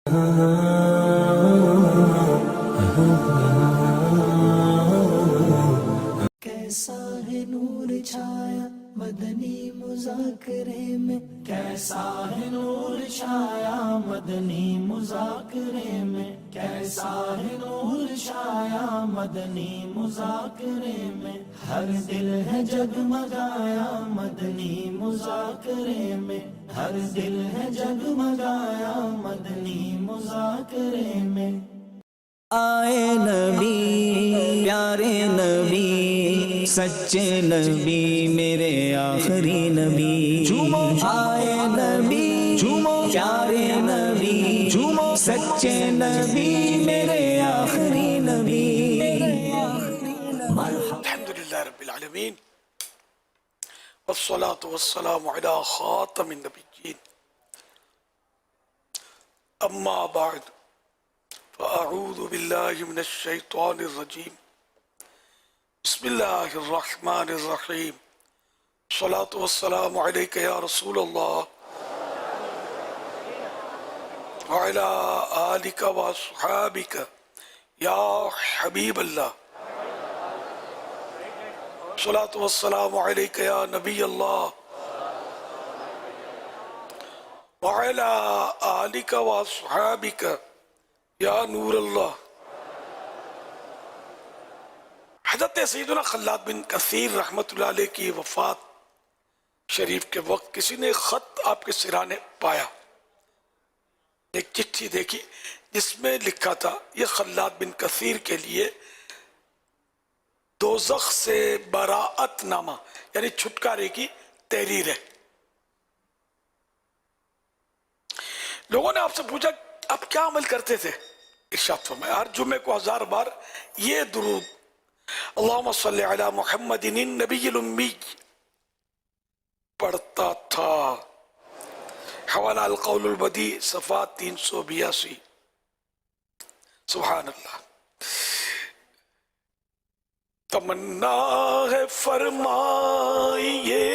کیسا ہے نور چھایا مدنی مذاکرے میں، کیسا ہے نور چھایا مدنی مذاکرے میں، کیسا ہے نور چھایا مدنی مذاکرے میں، ہر دل ہے جگمگایا مدنی مذاکرے میں، ہر دل ہے جگمگایا مدنی مذاکرے میں۔ آئے نبی پیارے نبی سچے نبی میرے آخری نبی، آئے نبی پیارے نبی سچے نبی میرے آخری نبی۔ الحمدللہ رب العالمین والصلاة والسلام علی خاتم النبیین، اما بعد فاعوذ باللہ من الشیطان الرجیم، بسم اللہ الرحمن الرحیم، الصلاة والسلام علیک یا رسول اللہ وعلی آلک واصحابک یا حبیب اللہ، الصلاة والسلام علیک یا نبی اللہ وعلی آلک واصحابک یا نور اللہ۔ حضرت سیدنا خلاد بن کثیر رحمت اللہ علیہ کی وفات شریف کے وقت کسی نے خط آپ کے سرانے پایا، ایک چٹھی دیکھی جس میں لکھا تھا یہ خلاد بن کثیر کے لیے دوزخ سے براءت نامہ یعنی چھٹکارے کی تحریر ہے۔ لوگوں نے آپ سے پوچھا آپ کیا عمل کرتے تھے؟ ارشاد فرمایا ہر جمعے کو 1000 بار یہ درود اللہم صلی علی محمد النبی الامی پڑھتا تھا۔ حوالہ القول البدیع صفحہ 382۔ سبحان اللہ۔ تمنا ہے فرمائیے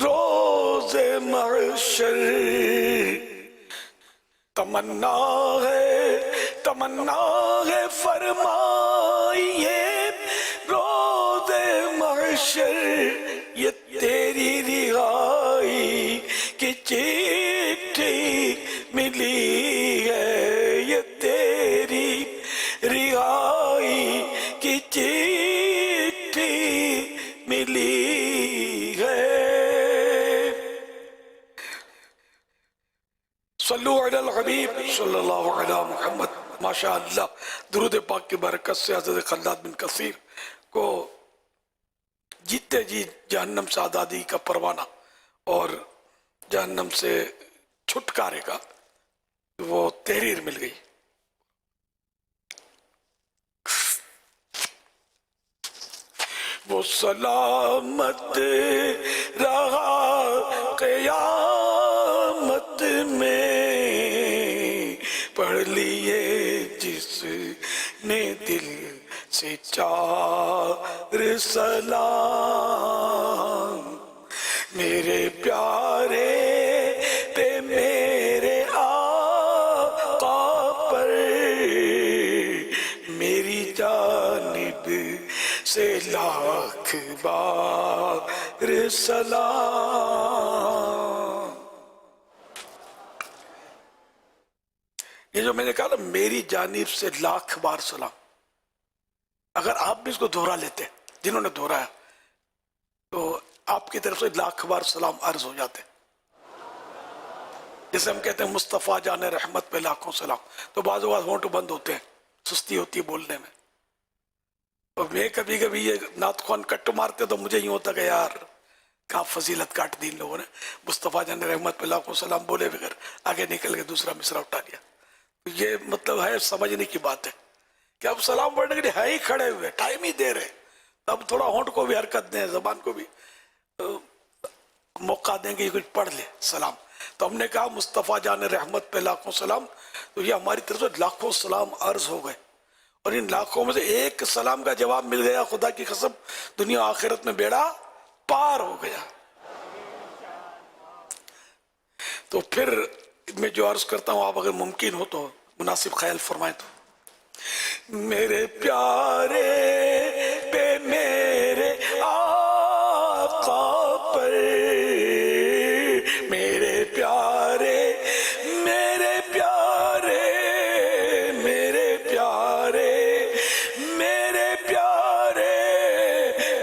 روز محشر، تمنا ہے فرمائیے روز محشر، یہ تیری رہائی کی چٹھی ملی ہے، یہ تیری رہائی کی چٹھی ملی ہے۔ صلو علی الحبیب صلی اللہ علی محمد۔ ماشاءاللہ درود پاک کی برکت سے حضرت خلاد بن کثیر کو جیتے جی جہنم سے آزادی کا پروانہ اور جہنم سے چھٹکارے کا وہ تحریر مل گئی۔ وہ سلامت رہا قیامت میں، پڑھ لیے جس نے دل سے 4 سلام، میرے پیارے پہ میرے آقا پر میری جانب سے 1,00,000 بار سلام۔ یہ جو میں نے کہا نا میری جانب سے 1,00,000 بار سلام، اگر آپ بھی اس کو دہرا لیتے جنہوں نے دہرایا تو آپ کی طرف سے 1,00,000 بار سلام عرض ہو جاتے۔ جیسے ہم کہتے ہیں مصطفیٰ جان رحمت پہ 1,00,000 سلام، تو بعض اوقات ہونٹ بند ہوتے ہیں، سستی ہوتی ہے بولنے میں، اور میں کبھی کبھی یہ نعت خوان کٹ مارتے تو مجھے یوں ہوتا کہ یار کہاں فضیلت کاٹ دی ان لوگوں نے، مصطفیٰ جان رحمت پہ 1,00,000 سلام بولے بغیر آگے نکل کے دوسرا مصرع اٹھا لیا۔ یہ مطلب ہے سمجھنے کی بات ہے کہ اب سلام پڑھنے کے لیے ہے ہی کھڑے ہوئے، ٹائم ہی دے رہے، اب تھوڑا ہونٹ کو بھی حرکت دیں، زبان کو بھی موقع دیں کہ یہ کچھ پڑھ لے سلام۔ تو ہم نے کہا مصطفیٰ جان رحمت پہ 1,00,000 سلام، تو یہ ہماری طرف سے 1,00,000 سلام عرض ہو گئے، اور ان 1,00,000 میں سے ایک سلام کا جواب مل گیا، خدا کی قسم دنیا آخرت میں بیڑا پار ہو گیا۔ تو پھر میں جو عرض کرتا ہوں آپ اگر ممکن ہو تو مناسب خیال فرمائیں تو میرے پیارے پہ میرے آقا پر میرے پیارے میرے پیارے میرے پیارے میرے پیارے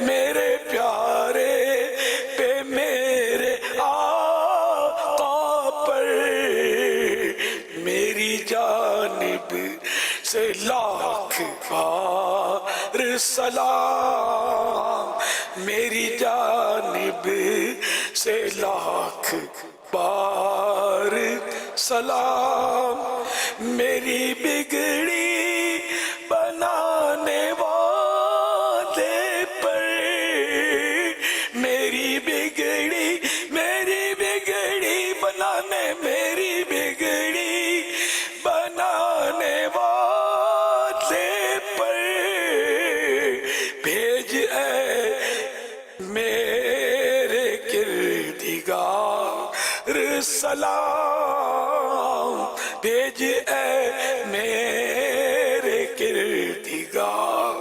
میرے پیارے پہ میرے آقا پر میری جانب سے لاکھ بار سلام میری جانب سے لاکھ بار سلام میری بگڑی بنانے والے پر میری بگڑی بنانے میری بگڑی بنانے والے پر بھیج اے میرے کردگار سلام بھیج اے میرے کردگار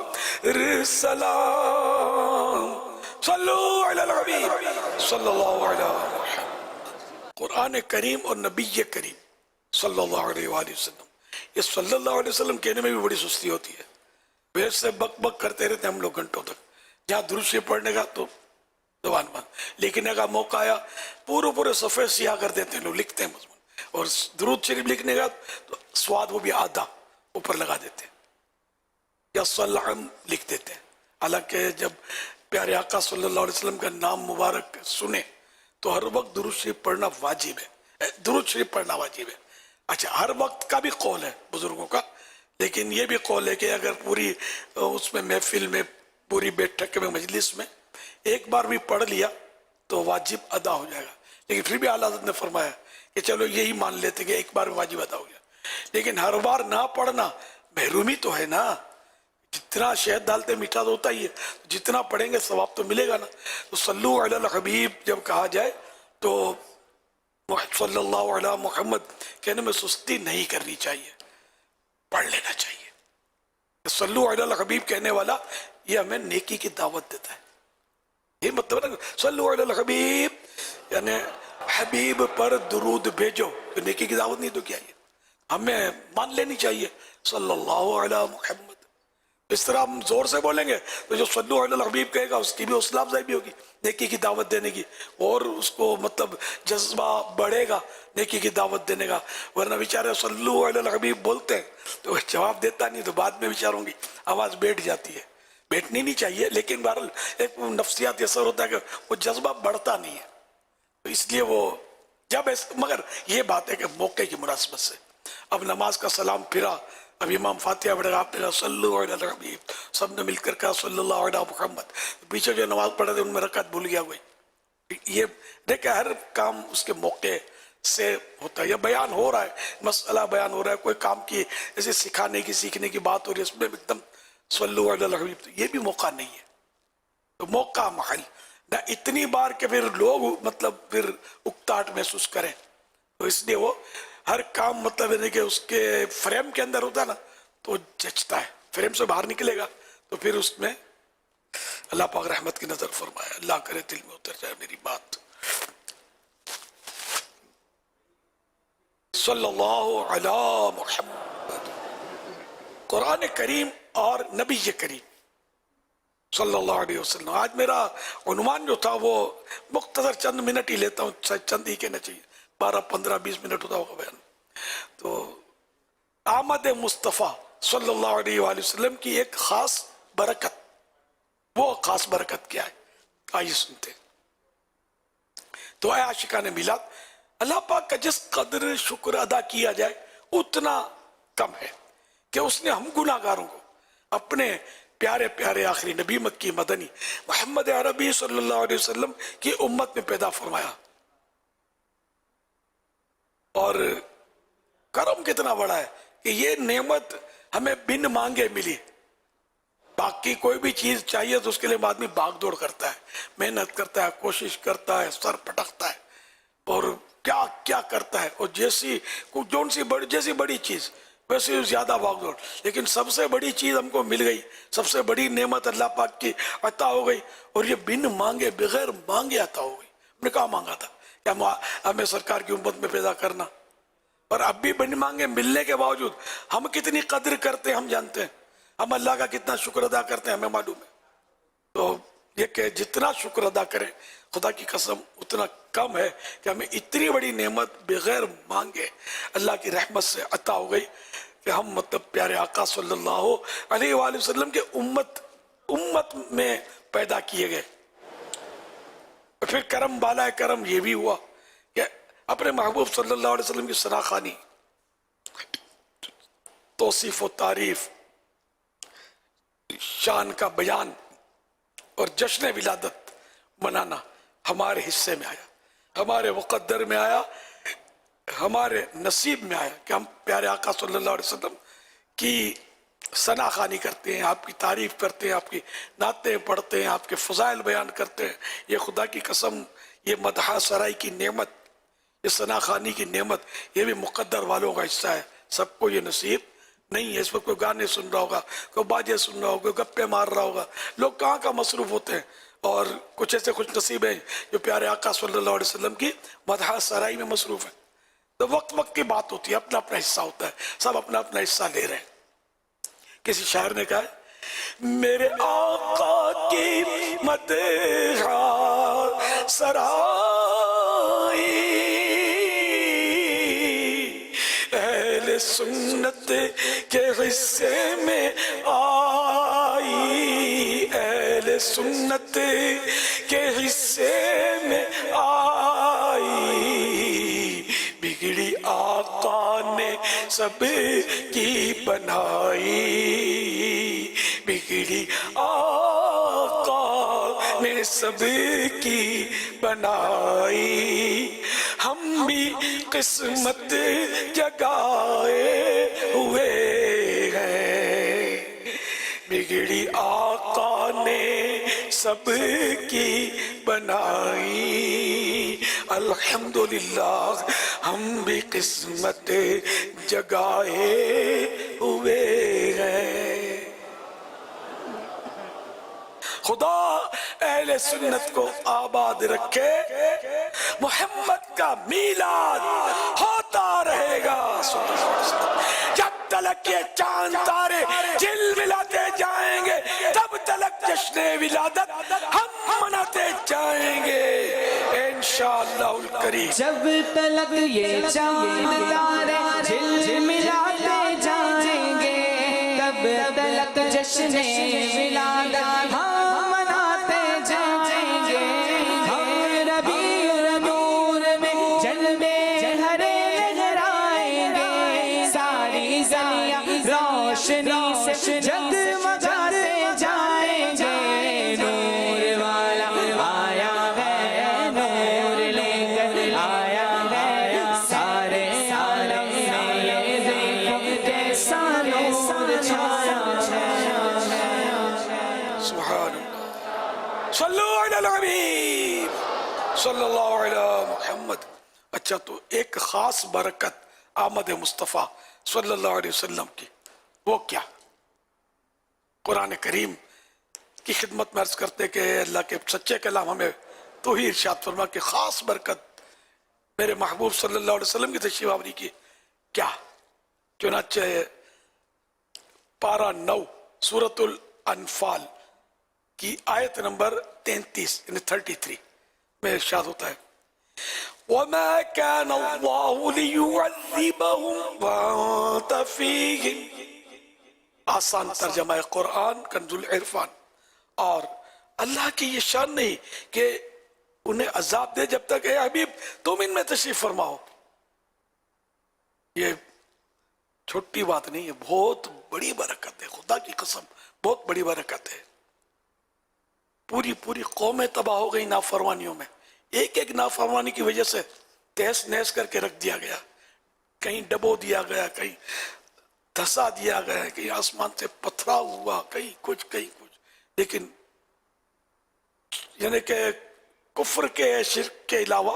سلام صلو علی الحبیب صلی اللہ علیہ وسلم قرآن کریم اور نبی کریم صلی اللہ علیہ وآلہ وسلم یہ صلی اللہ علیہ وسلم کہنے میں بھی بڑی سستی ہوتی ہے ویسے بک بک کرتے رہتے ہم لوگ گھنٹوں تک جہاں درود شریف پڑھنے کا تو زبان بند لکھنے کا موقع آیا پورے صفحے سیاہ کر دیتے ہیں لوگ لکھتے ہیں مضمون اور درود شریف لکھنے کا تو سواد وہ بھی آدھا اوپر لگا دیتے ہیں یا صلعم لکھ دیتے ہیں حالانکہ جب پیارے آقا صلی اللہ علیہ وسلم کا نام مبارک سنے تو ہر وقت درود شریف پڑھنا واجب ہے درود شریف پڑھنا واجب ہے اچھا ہر وقت کا بھی قول ہے بزرگوں کا لیکن یہ بھی قول ہے کہ اگر پوری اس میں محفل میں پوری بیٹھک میں مجلس میں ایک بار بھی پڑھ لیا تو واجب ادا ہو جائے گا لیکن پھر بھی اعلیٰ حضرت نے فرمایا کہ چلو یہی مان لیتے کہ ایک بار واجب ادا ہو گیا لیکن ہر بار نہ پڑھنا محرومی تو ہے نا جتنا شہد ڈالتے میٹھا تو ہوتا ہی ہے جتنا پڑھیں گے ثواب تو ملے گا نا تو صلو علی الحبیب جب کہا جائے تو صلی اللہ علیہ محمد کہنے میں سستی نہیں کرنی چاہیے پڑھ لینا چاہیے صلو علی الحبیب کہنے والا یہ ہمیں نیکی کی دعوت دیتا ہے یہ مطلب ہے صلو علی الحبیب یعنی حبیب پر درود بھیجو تو نیکی کی دعوت نہیں تو کیا ہے ہمیں مان لینی چاہیے صلی اللہ علیہ محمد اس طرح ہم زور سے بولیں گے تو جو صلو علی الحبیب کہے گا اس کی بھی حوصلہ افزائی بھی ہوگی نیکی کی دعوت دینے کی اور اس کو مطلب جذبہ بڑھے گا نیکی کی دعوت دینے کا ورنہ بیچارے صلو علی الحبیب بولتے ہیں تو جواب دیتا نہیں تو بعد میں بیچاروں کی آواز بیٹھ جاتی ہے بیٹھنی نہیں چاہیے لیکن بہرحال ایک نفسیاتی اثر ہوتا ہے کہ وہ جذبہ بڑھتا نہیں ہے تو اس لیے وہ جب مگر یہ بات ہے کہ موقع کی مناسبت سے اب نماز کا سلام پھرا اب امام فاتحہ پڑھے گا آپ نے صلی اللہ علیہ الحبیب سب نے مل کر کہا صلی اللہ علیہ محمد پیچھے جو نماز پڑھے تھے ان میں رکعت بھول گیا کوئی یہ دیکھیں ہر کام اس کے موقع سے ہوتا ہے یا بیان ہو رہا ہے مسئلہ بیان ہو رہا ہے کوئی کام کی ایسے سکھانے کی سیکھنے کی بات ہو رہی ہے اس میں ایک دم صلی اللہ علیہ الحبیب یہ بھی موقع نہیں ہے تو موقع محل نہ اتنی بار کہ پھر لوگ مطلب پھر اکتاہٹ محسوس کریں تو اس لیے وہ ہر کام مطلب ہے کہ اس کے فریم کے اندر ہوتا ہے نا تو جچتا ہے فریم سے باہر نکلے گا تو پھر اس میں اللہ پاک رحمت کی نظر فرمائے اللہ کرے دل میں اتر جائے میری بات صلی اللہ علی محمد قرآن کریم اور نبی کریم صلی اللہ علیہ وسلم آج میرا عنوان جو تھا وہ مختصر چند منٹ ہی لیتا ہوں چند ہی کہنا چاہیے 12-15-20 منٹ ہوتا ہوگا بیان تو آمد مصطفیٰ صلی اللہ علیہ وآلہ وسلم کی ایک خاص برکت وہ خاص برکت کیا ہے آئیے سنتے تو اے عاشقان میلاد اللہ پاک کا جس قدر شکر ادا کیا جائے اتنا کم ہے کہ اس نے ہم گناہگاروں کو اپنے پیارے پیارے آخری نبی مکی مدنی محمد عربی صلی اللہ علیہ وسلم کی امت میں پیدا فرمایا اور کرم کتنا بڑا ہے کہ یہ نعمت ہمیں بن مانگے ملی باقی کوئی بھی چیز چاہیے تو اس کے لیے آدمی بھاگ دوڑ کرتا ہے محنت کرتا ہے کوشش کرتا ہے سر پٹکتا ہے اور کیا کیا کرتا ہے، اور جیسی بڑی چیز ویسے زیادہ بھاگ دوڑ، لیکن سب سے بڑی چیز ہم کو مل گئی، سب سے بڑی نعمت اللہ پاک کی عطا ہو گئی، اور یہ بن مانگے بغیر مانگے عطا ہو گئی۔ ہم نے کہاں مانگا تھا کہ ہمیں سرکار کی امت میں پیدا کرنا، اور اب بھی بن مانگے ملنے کے باوجود ہم کتنی قدر کرتے ہیں ہم جانتے ہیں، ہم اللہ کا کتنا شکر ادا کرتے ہیں ہمیں معلوم ہے۔ تو یہ کہ جتنا شکر ادا کریں خدا کی قسم اتنا کم ہے کہ ہمیں اتنی بڑی نعمت بغیر مانگے اللہ کی رحمت سے عطا ہو گئی کہ ہم مطلب پیارے آقا صلی اللہ علیہ وآلہ وسلم کے امت میں پیدا کیے گئے۔ پھر کرم بالا کرم یہ بھی ہوا کہ اپنے محبوب صلی اللہ علیہ وسلم کی ثناخوانی، توصیف و تعریف، شان کا بیان اور جشن ولادت منانا ہمارے حصے میں آیا، ہمارے مقدر میں آیا، ہمارے نصیب میں آیا کہ ہم پیارے آقا صلی اللہ علیہ وسلم کی ثنا خوانی کرتے ہیں، آپ کی تعریف کرتے ہیں، آپ کی نعتیں پڑھتے ہیں، آپ کے فضائل بیان کرتے ہیں۔ یہ خدا کی قسم، یہ مدح سرائی کی نعمت، یہ ثنا خوانی کی نعمت، یہ بھی مقدر والوں کا حصہ ہے۔ سب کو یہ نصیب نہیں ہے۔ اس وقت کوئی گانے سن رہا ہوگا، کوئی باجے سن رہا ہوگا، کوئی گپے مار رہا ہوگا، لوگ کہاں کا مصروف ہوتے ہیں، اور کچھ ایسے خوش نصیب ہیں جو پیارے آقا صلی اللہ علیہ وسلم کی مدح سرائی میں مصروف ہیں۔ تو وقت وقت کی بات ہوتی ہے، اپنا اپنا حصہ ہوتا ہے، سب اپنا اپنا حصہ لے رہے ہیں۔ کسی شاعر نے کہا ہے میرے آقا کی مدح سرائی اہل سنت کے حصے میں آئی، اہل سنت کے حصے میں آئی، بگڑی آقا نے سب کی بنائی، بگڑی آقا نے سب کی بنائی، ہم بھی قسمت جگائے ہوئے ہیں، بگڑی آقا نے سب کی بنائی، الحمدللہ ہم بھی قسمت جگائے ہوئے ہیں۔ خدا اہل سنت کو آباد رکھے، محمد کا میلاد ہوتا رہے گا جب تلک یہ چاند تارے جل ملاتے جائیں گے، تب تلک جشن ولادت ہم مناتے جائیں گے انشاءاللہ الکریم۔ جب تلک یہ چاند تارے جل ملاتے جائیں گے، تب تلک جشن ولادت ہم مناتے جائیں گے، ہم ربیع النور میں جلوے ہرے لہرائیں گے، ساری زمین روشنی سے جگمگاتے جائیں گے، نور والا آیا ہے، نور لے کر آیا ہے، سارے عالم میں یہ دیکھو کیسا نور چھایا ہے۔ سبحان اللہ، صلو علی الحبیب صلی اللہ علی محمد۔ اچھا، تو ایک خاص برکت آمد مصطفیٰ صلی اللہ علیہ وسلم کی، وہ کیا؟ قرآن کریم کی خدمت میں عرض کرتے کہ اللہ کے سچے کلام ہمیں تو ہی ارشاد فرما کہ خاص برکت میرے محبوب صلی اللہ علیہ وسلم کی تشریف آوری کی کیا؟ چنانچہ پارہ 9 سورۃ الانفال کی آیت نمبر 33 یعنی 33 میں ارشاد ہوتا ہے وَمَا كَانَ اللَّهُ لِيُعَذِّبَهُمْ وَأَنْتَ فِيهِمْ۔ آسان ترجمہ قرآن کنز العرفان۔ اور اللہ کی یہ شان نہیں کہ انہیں عذاب دے جب تک اے حبیب تم ان میں تشریف فرماؤ۔ یہ چھوٹی بات نہیں ہے، بہت بڑی برکت ہے، خدا کی قسم بہت بڑی برکت ہے۔ پوری قومیں تباہ ہو گئی نافرمانیوں میں، ایک ایک نافرمانی کی وجہ سے تہس نہس کر کے رکھ دیا گیا، کہیں ڈبو دیا گیا، کہیں دھسا دیا گیا، کہیں آسمان سے پتھراؤ ہوا، کہیں کچھ لیکن یعنی کہ کفر کے شرک کے علاوہ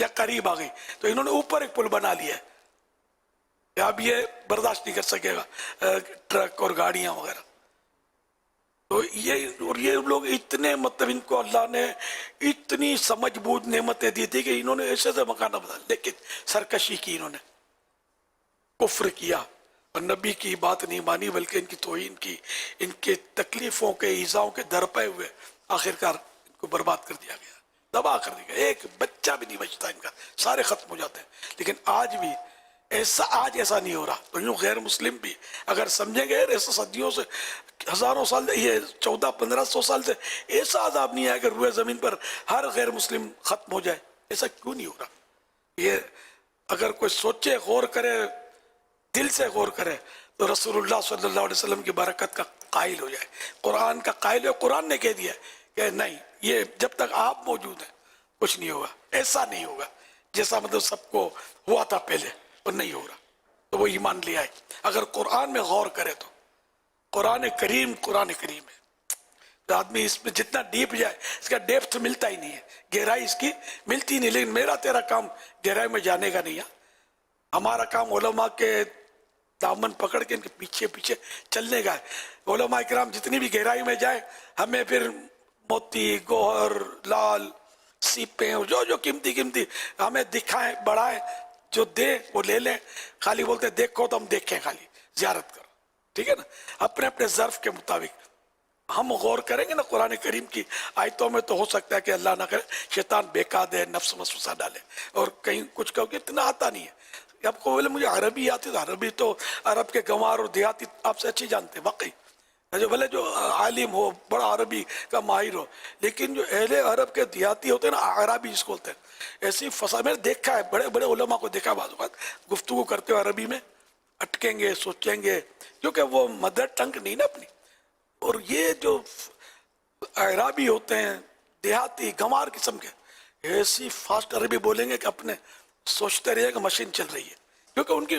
یا قریب آ گئی تو انہوں نے اوپر ایک پل بنا لیا ہے، اب یہ برداشت نہیں کر سکے گا ٹرک اور گاڑیاں وغیرہ. تو یہ لوگ اتنے مطلب ان کو اللہ نے اتنی سمجھ بوجھ نعمتیں دی تھی کہ انہوں نے ایسے سے مکانہ بنا، لیکن سرکشی کی، انہوں نے کفر کیا اور نبی کی بات نہیں مانی بلکہ ان کی توہین کی، ان کے تکلیفوں کے ایذاؤں کے درپے ہوئے آخرکار ان کو برباد کر دیا گیا، تباہ کر دیا گیا. ایک بچہ بھی نہیں بچتا ان کا، سارے ختم ہو جاتے ہیں. لیکن آج ایسا نہیں ہو رہا. تو یوں غیر مسلم بھی اگر سمجھیں گے ایسا صدیوں سے، ہزاروں سال، یہ 1400-1500 سال سے ایسا عذاب نہیں آیا کہ روئے زمین پر ہر غیر مسلم ختم ہو جائے. ایسا کیوں نہیں ہو رہا؟ یہ اگر کوئی سوچے، غور کرے، دل سے غور کرے تو رسول اللہ صلی اللہ علیہ وسلم کی برکت کا قائل ہو جائے، قرآن کا قائل ہو. قرآن نے کہہ دیا کہ نہیں، یہ جب تک آپ موجود ہیں کچھ نہیں ہوگا. ایسا نہیں ہوگا جیسا مطلب سب کو ہوا تھا پہلے، اور نہیں ہو رہا. تو وہ ایمان لے آئے. اگر قرآن میں غور کرے تو قرآن کریم ہے. تو آدمی اس میں جتنا ڈیپ جائے اس کا ڈیپتھ ملتا ہی نہیں ہے، گہرائی اس کی ملتی نہیں. لیکن میرا تیرا کام گہرائی میں جانے کا نہیں ہے. ہمارا کام علماء کے دامن پکڑ کے ان کے پیچھے پیچھے چلنے کا ہے. علماء کرام جتنی بھی گہرائی میں جائے، ہمیں پھر موتی، گوہر، لال، سیپیں، جو قیمتی ہمیں دکھائیں، بڑھائیں، جو دے وہ لے لیں. خالی بولتے دیکھو تو ہم دیکھیں، خالی زیارت کرو. ٹھیک ہے نا؟ اپنے اپنے ظرف کے مطابق ہم غور کریں گے نا قرآن کریم کی آیتوں میں. تو ہو سکتا ہے کہ اللہ نہ کرے شیطان بہکا دے، نفس وسوسہ ڈالے، اور کہیں کچھ کہو کہ اتنا آتا نہیں ہے. آپ کو بولے مجھے عربی آتی، تو عربی تو عرب کے گنوار اور دیہاتی آپ سے اچھی جانتے ہیں واقعی. بھلے جو عالم ہو، بڑا عربی کا ماہر ہو، لیکن جو اہل عرب کے دیہاتی ہوتے ہیں نا، عربی جس کو بولتے ہیں، ایسی فصا میں نے دیکھا ہے، بڑے بڑے علماء کو دیکھا بعض اوقات گفتگو کرتے ہوئے عربی میں اٹکیں گے، سوچیں گے، کیونکہ وہ مدر ٹنگ نہیں نا اپنی. اور یہ جو عربی ہوتے ہیں دیہاتی گنوار قسم کے، ایسی فاسٹ عربی بولیں گے کہ اپنے سوچتے رہے کہ مشین چل رہی ہے، کیونکہ ان کی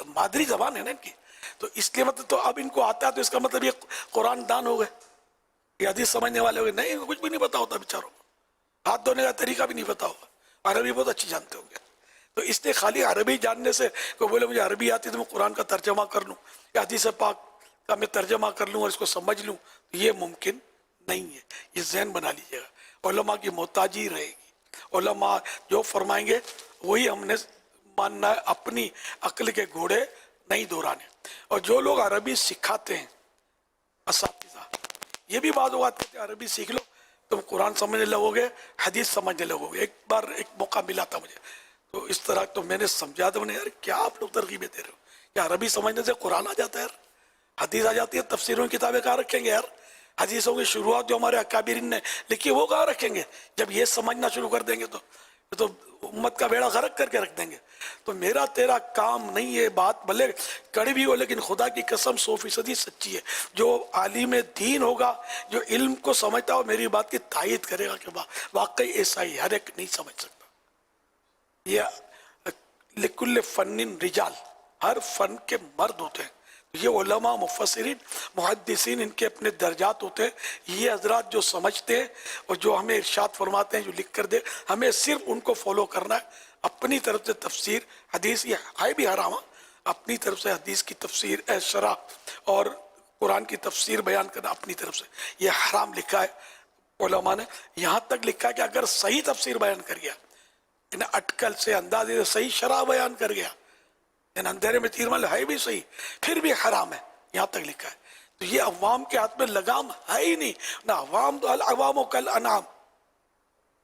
مادری زبان ہے نا ان کی. تو اس لیے مطلب تو اب ان کو آتا ہے، تو اس کا مطلب یہ قرآن دان ہو گئے، یہ حدیث سمجھنے والے ہو گئے. نہیں، کچھ بھی نہیں پتا ہوتا بیچاروں کو، ہاتھ دھونے کا طریقہ بھی نہیں پتا ہوگا. عربی بہت اچھی جانتے ہوں گے. تو اس لیے خالی عربی جاننے سے کوئی بولے مجھے عربی آتی تو میں قرآن کا ترجمہ کر لوں یا حدیث پاک کا میں ترجمہ کر لوں اور اس کو سمجھ لوں، یہ ممکن نہیں ہے. یہ ذہن بنا لیجیے گا. علماء کی محتاجی رہے گی. علماء جو فرمائیں گے وہی ہم نے ماننا ہے، اپنی عقل کے گھوڑے نہیں دوڑانے. اور جو لوگ عربی سکھاتے ہیں اساتذہ، یہ بھی بعض اوقات کہتے ہیں عربی سیکھ لو تم قرآن سمجھنے لگو گے، حدیث سمجھنے لگو گے. ایک بار ایک موقع ملا تھا مجھے، تو اس طرح تو میں نے سمجھا تھا، یار کیا آپ لوگ ترغیبیں دے رہے ہو؟ کیا عربی سمجھنے سے قرآن آ جاتا ہے یار؟ حدیث آ جاتی ہے؟ تفسیروں کی کتابیں کہاں رکھیں گے یار؟ حدیثوں کی شروعات جو ہمارے اکابرین نے لکھی وہ کہاں رکھیں گے؟ جب یہ سمجھنا شروع کر دیں گے تو امت کا بیڑا غرق کر کے رکھ دیں گے. تو میرا تیرا کام نہیں ہے. بات بھلے کڑوی ہو لیکن خدا کی قسم 100% سچی ہے. جو عالم دین ہوگا، جو علم کو سمجھتا ہو، میری بات کی تائید کرے گا کہ واقعی ایسا ہی ہر ایک نہیں سمجھ سکتا. یہ لکل فن رجال، ہر فن کے مرد ہوتے ہیں. یہ علماء، مفسرین، محدثین، ان کے اپنے درجات ہوتے ہیں. یہ حضرات جو سمجھتے ہیں اور جو ہمیں ارشاد فرماتے ہیں، جو لکھ کر دے، ہمیں صرف ان کو فالو کرنا ہے. اپنی طرف سے تفسیر حدیث، یہ ہے بھی حرام، اپنی طرف سے حدیث کی تفسیر، شرح اور قرآن کی تفسیر بیان کرنا اپنی طرف سے، یہ حرام لکھا ہے علماء نے. یہاں تک لکھا ہے کہ اگر صحیح تفسیر بیان کر گیا، انہیں اٹکل سے، اندازے سے صحیح شرح بیان کر گیا، اندھیرے میں تیر مال ہے بھی صحیح، پھر بھی حرام ہے. یہاں تک لکھا ہے. تو یہ عوام کے ہاتھ میں لگام ہے ہی نہیں نہ. عوام تو العوام کالانعام،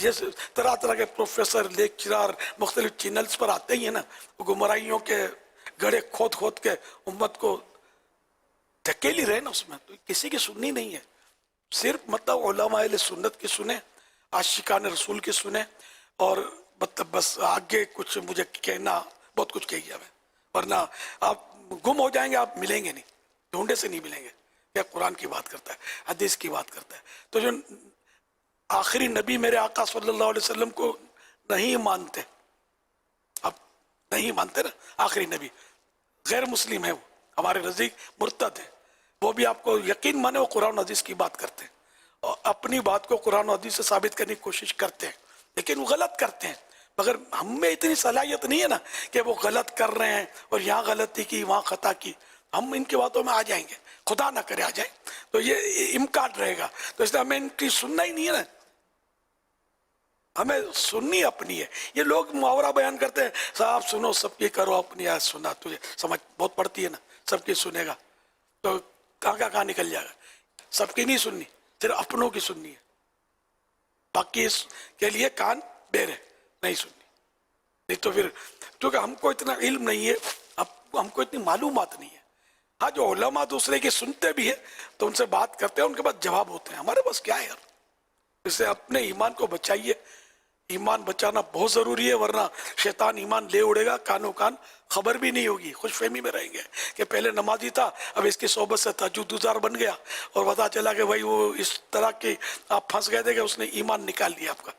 جیسے طرح طرح کے پروفیسر، لیکچرار مختلف چینلز پر آتے ہی ہیں نا، وہ گمراہیوں کے گڑھے کھود کھود کے امت کو دھکیلی رہے نا اس میں. تو کسی کی سننی نہیں ہے. صرف مطلب علماء اہل سنت کی سنیں، عاشقان رسول کی سنیں، اور مطلب بس آگے کچھ مجھے کہنا بہت کچھ کہی جائے، ورنہ آپ گم ہو جائیں گے. آپ ملیں گے نہیں، ڈھونڈے سے نہیں ملیں گے. یا قرآن کی بات کرتا ہے، حدیث کی بات کرتا ہے. تو جو آخری نبی میرے آقا صلی اللہ علیہ وسلم کو نہیں مانتے، اب نہیں مانتے نا، آخری نبی غیر مسلم ہے، وہ ہمارے نزدیک مرتد ہے. وہ بھی آپ کو یقین مانے وہ قرآن و حدیث کی بات کرتے ہیں اور اپنی بات کو قرآن و حدیث سے ثابت کرنے کی کوشش کرتے ہیں، لیکن وہ غلط کرتے ہیں. مگر ہم میں اتنی صلاحیت نہیں ہے نا کہ وہ غلط کر رہے ہیں اور یہاں غلطی کی وہاں خطا کی، ہم ان کی باتوں میں آ جائیں گے، خدا نہ کرے آ جائیں تو یہ امکان رہے گا، تو اس لیے ہمیں ان کی سننا ہی نہیں ہے نا، ہمیں سننی اپنی ہے۔ یہ لوگ محاورہ بیان کرتے ہیں، صاحب سنو سب کی کرو اپنی، آج سنا تجھے سمجھ بہت پڑتی ہے نا، سب کی سنے گا تو کہاں نکل جائے گا، سب کی نہیں سننی، صرف اپنوں کی سننی ہے، باقی اس کے لیے کان بے رہے نہیں سننی، نہیں تو پھر کیونکہ ہم کو اتنا علم نہیں ہے، ہم کو اتنی معلومات نہیں ہے۔ ہاں جو علماء دوسرے کی سنتے بھی ہیں تو ان سے بات کرتے ہیں، ان کے پاس جواب ہوتے ہیں، ہمارے پاس کیا ہے یار؟ اس سے اپنے ایمان کو بچائیے، ایمان بچانا بہت ضروری ہے، ورنہ شیطان ایمان لے اڑے گا، کانوں کان خبر بھی نہیں ہوگی، خوش فہمی میں رہیں گے کہ پہلے نمازی تھا، اب اس کی صحبت سے تہجد گزار بن گیا، اور پتا چلا کہ بھائی وہ اس طرح کی آپ پھنس گئے تھے کہ اس نے ایمان نکال لیا آپ کا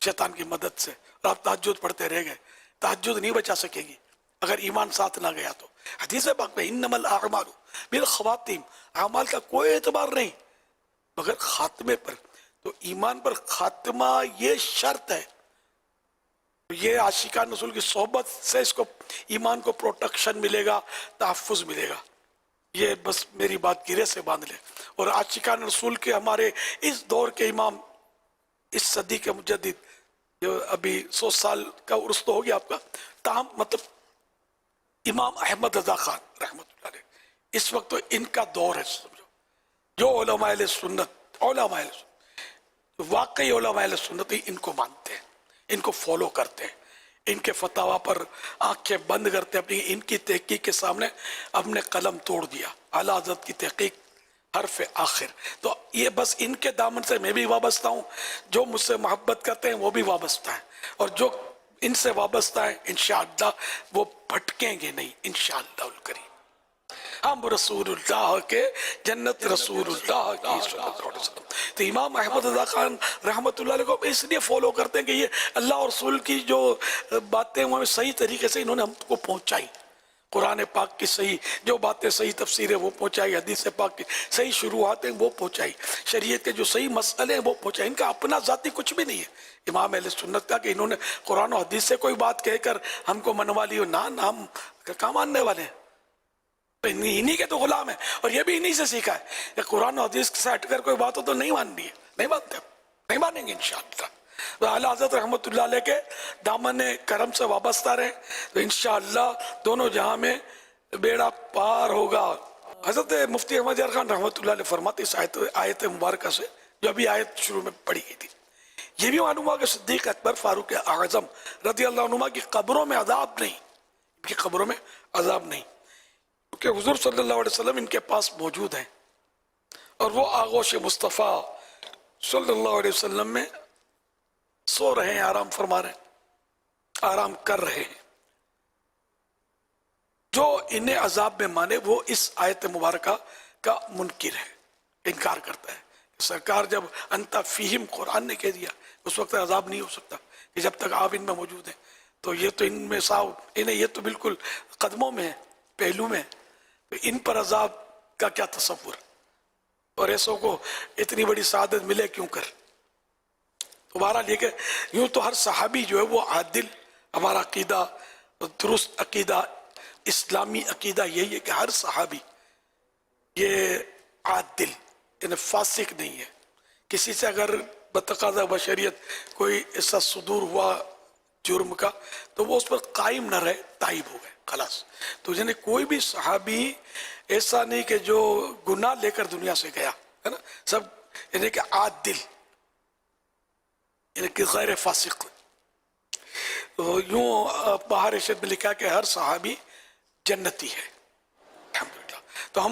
شیطان کی مدد سے، اور آپ تہجد پڑھتے رہ گئے۔ تہجد نہیں بچا سکے گی اگر ایمان ساتھ نہ گیا تو۔ حدیث پاک میں انما الاعمال بالخواتیم، اعمال کا کوئی اعتبار نہیں مگر خاتمے پر، تو ایمان پر خاتمہ یہ شرط ہے، یہ عاشقان رسول کی صحبت سے اس کو ایمان کو پروٹیکشن ملے گا، تحفظ ملے گا۔ یہ بس میری بات گرے سے باندھ لے۔ اور عاشقان رسول کے ہمارے اس دور کے امام، اس صدی کے مجدد، جو ابھی 100 سال کا عرس تو ہو گیا آپ کا، تاہم مطلب امام احمد رضا خان رحمۃ اللہ علیہ، اس وقت تو ان کا دور ہے، سمجھو جو علماء اہل سنت، علماء اہل سنت، واقعی علماء اہل سنت ہی ان کو مانتے ہیں، ان کو فالو کرتے ہیں، ان کے فتاویٰ پر آنکھیں بند کرتے ہیں، اپنی ان کی تحقیق کے سامنے اپنے قلم توڑ دیا، اعلیٰ حضرت کی تحقیق حرف آخر۔ تو یہ بس ان کے دامن سے میں بھی وابستہ ہوں، جو مجھ سے محبت کرتے ہیں وہ بھی وابستہ ہیں، اور جو ان سے وابستہ ہیں انشاءاللہ وہ بھٹکیں گے نہیں انشاءاللہ الکریم۔ ہم رسول اللہ کے، جنت رسول اللہ کی صلی اللہ علیہ وسلم۔ تو امام احمد رضا خان رحمۃ اللہ علیہ کو اس لیے فالو کرتے ہیں کہ یہ اللہ اور رسول کی جو باتیں وہ ہمیں صحیح طریقے سے انہوں نے ہم کو پہنچائی، قرآن پاک کی صحیح جو باتیں، صحیح تفسیر ہے وہ پہنچائی، حدیث پاک کی صحیح شروعات ہیں وہ پہنچائی، شریعت کے جو صحیح مسئلے ہیں وہ پہنچائی۔ ان کا اپنا ذاتی کچھ بھی نہیں ہے امام اہل سنت کا کہ انہوں نے قرآن و حدیث سے کوئی بات کہہ کر ہم کو منوا لی ہو، نہ ہم کہاں ماننے والے ہیں، انہی کے تو غلام ہیں، اور یہ بھی انہی سے سیکھا ہے کہ قرآن و حدیث سے ہٹ کر کوئی بات ہو تو نہیں ماننی ہے، نہیں مانتے، نہیں مانیں گے انشاءاللہ۔ تو اعلیٰ حضرت رحمۃ اللہ علیہ کے دامن کرم سے وابستہ رہیں تو انشاءاللہ دونوں جہاں میں بیڑا پار ہوگا۔ حضرت مفتی احمد یار خان رحمۃ اللہ علیہ فرماتے اس آیت مبارکہ سے، جو ابھی آیت شروع میں پڑھی گئی تھی، یہ بھی معلوم ہوا کہ صدیق اکبر فاروق اعظم رضی اللہ عنہما کی قبروں میں عذاب نہیں، ان کی قبروں میں عذاب نہیں، کیونکہ حضور صلی اللہ علیہ وسلم ان کے پاس موجود ہیں، اور وہ آغوش مصطفیٰ صلی اللہ علیہ وسلم میں سو رہے ہیں، آرام فرما رہے ہیں، آرام کر رہے ہیں۔ جو انہیں عذاب میں مانے وہ اس آیت مبارکہ کا منکر ہے، انکار کرتا ہے۔ سرکار جب انت فیہم قرآن نے کہہ دیا اس وقت عذاب نہیں ہو سکتا کہ جب تک آپ ان میں موجود ہیں، تو یہ تو ان میں انہیں یہ تو بالکل قدموں میں ہے، پہلو میں ہے، تو ان پر عذاب کا کیا تصور، اور ایسوں کو اتنی بڑی سعادت ملے کیوں کر۔ دوبارہ لے کے یوں تو ہر صحابی جو ہے وہ عادل، ہمارا عقیدہ درست عقیدہ، اسلامی عقیدہ یہی ہے کہ ہر صحابی یہ عادل، یعنی فاسق نہیں ہے۔ کسی سے اگر بتقاضا بشریت کوئی ایسا صدور ہوا جرم کا تو وہ اس پر قائم نہ رہے، تائب ہو گئے، خلاص۔ تو یعنی کوئی بھی صحابی ایسا نہیں کہ جو گناہ لے کر دنیا سے گیا ہے نا، سب یعنی کہ عادل، یعنی کہ غیر فاسق۔ تو یوں باہر ارشاد میں لکھا کہ ہر صحابی جنتی ہے، الحمدللہ۔ تو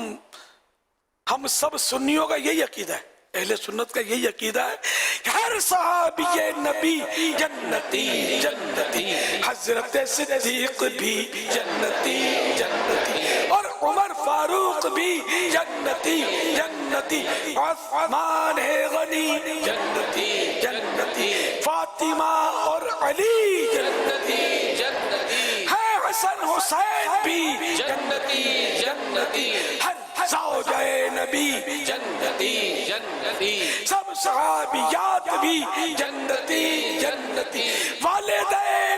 ہم سب سنیوں کا یہی عقیدہ ہے، اہل سنت کا یہی عقیدہ ہے کہ ہر صحابی نبی جنتی جنتی، حضرت صدیق بھی جنتی جنتی، اور عمر فاروق بھی جنتی جنتی، عثمان غنی جنتی جنتی، فاطمہ اور علی جنتی جنتی، ہے حسن حسین بھی جنتی جنتی، ہر زوجہ نبی جنتی جنتی، سب صحابیات بھی جنتی جنتی، والدین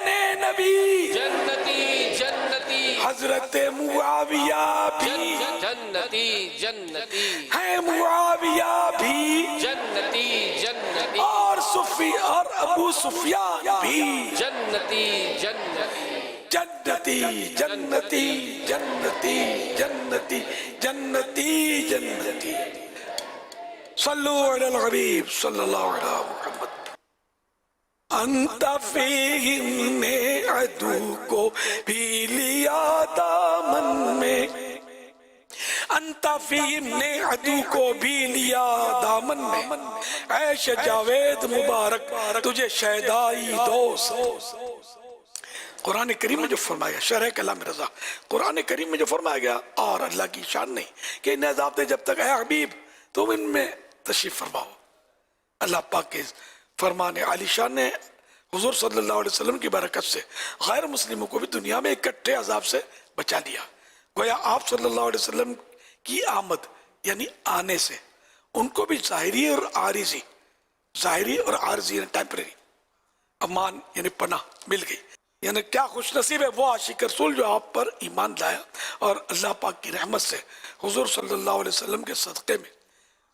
حضرت معاویہ بھی جنتی جنتی ہے، معاویہ بھی جنتی جنتی اور ابو سفیان بھی جنتی جنتی جنتی جنتی جنتی جنتی جنتی جنتی صلو علی الحبیب صلی اللہ علیہ محمد انت فیہم نے عدو کو بھی لیا دامن میں، انت فیہم نے عدو کو بھی لیا دامن میں، عیش جاوید مبارک تجھے شہدائی دوست۔ قرآن کریم میں جو فرمایا گیا، شرح کلام رضا، قرآن کریم میں جو فرمایا گیا، اور اللہ کی شان نہیں کہ انہیں عذاب دے جب تک اے حبیب تم ان میں تشریف فرماؤ۔ اللہ پاک کے فرمان عالی شان نے حضور صلی اللہ علیہ وسلم کی برکت سے غیر مسلموں کو بھی دنیا میں اکٹھے عذاب سے بچا لیا۔ گویا آپ صلی اللہ علیہ وسلم کی آمد یعنی آنے سے ان کو بھی ظاہری اور عارضی، ظاہری اور عارضی یعنی ٹیمپریری امان یعنی پناہ مل گئی۔ یعنی کیا خوش نصیب ہے وہ عاشق رسول جو آپ پر ایمان لایا اور اللہ پاک کی رحمت سے حضور صلی اللہ علیہ وسلم کے صدقے میں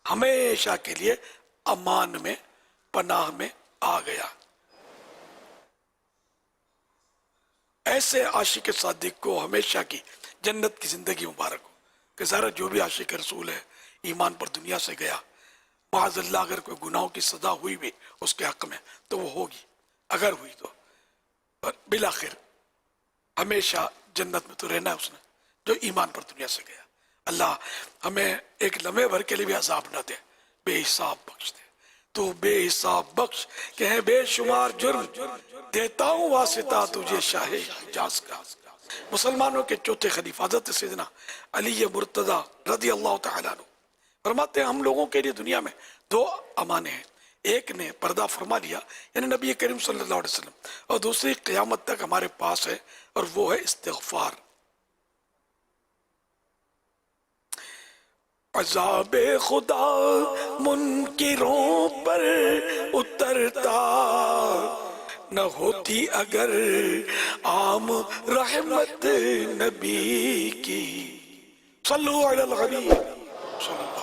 ہمیشہ کے لیے امان میں، پناہ میں آ گیا۔ ایسے عاشق صادق کو ہمیشہ کی جنت کی زندگی مبارک ہو کہ ذرا جو بھی عاشق رسول ہے ایمان پر دنیا سے گیا، معاذ اللہ اگر کوئی گناہوں کی سزا ہوئی بھی اس کے حق میں تو وہ ہوگی، اگر ہوئی تو، پر بالآخر ہمیشہ جنت میں تو رہنا ہے اس نے جو ایمان پر دنیا سے گیا۔ اللہ ہمیں ایک لمحے بھر کے لیے بھی عذاب نہ دے، بے حساب بخش دے، تو بے حساب بخش کہ ہے بے شمار جرم، دیتا ہوں واسطہ تجھے شاہ حجاز کا۔ مسلمانوں کے چوتھے خلیفہ حضرت سیدنا علی مرتضی رضی اللہ تعالیٰ عنہ فرماتے ہیں ہم لوگوں کے لیے دنیا میں دو امانے ہیں، ایک نے پردہ فرما لیا یعنی نبی کریم صلی اللہ علیہ وسلم، اور دوسری قیامت تک ہمارے پاس ہے اور وہ ہے استغفار۔ عذاب خدا منکروں پر اترتا نہ ہوتی اگر عام رحمت نبی کی۔ صلو علی الحبیب صلی اللہ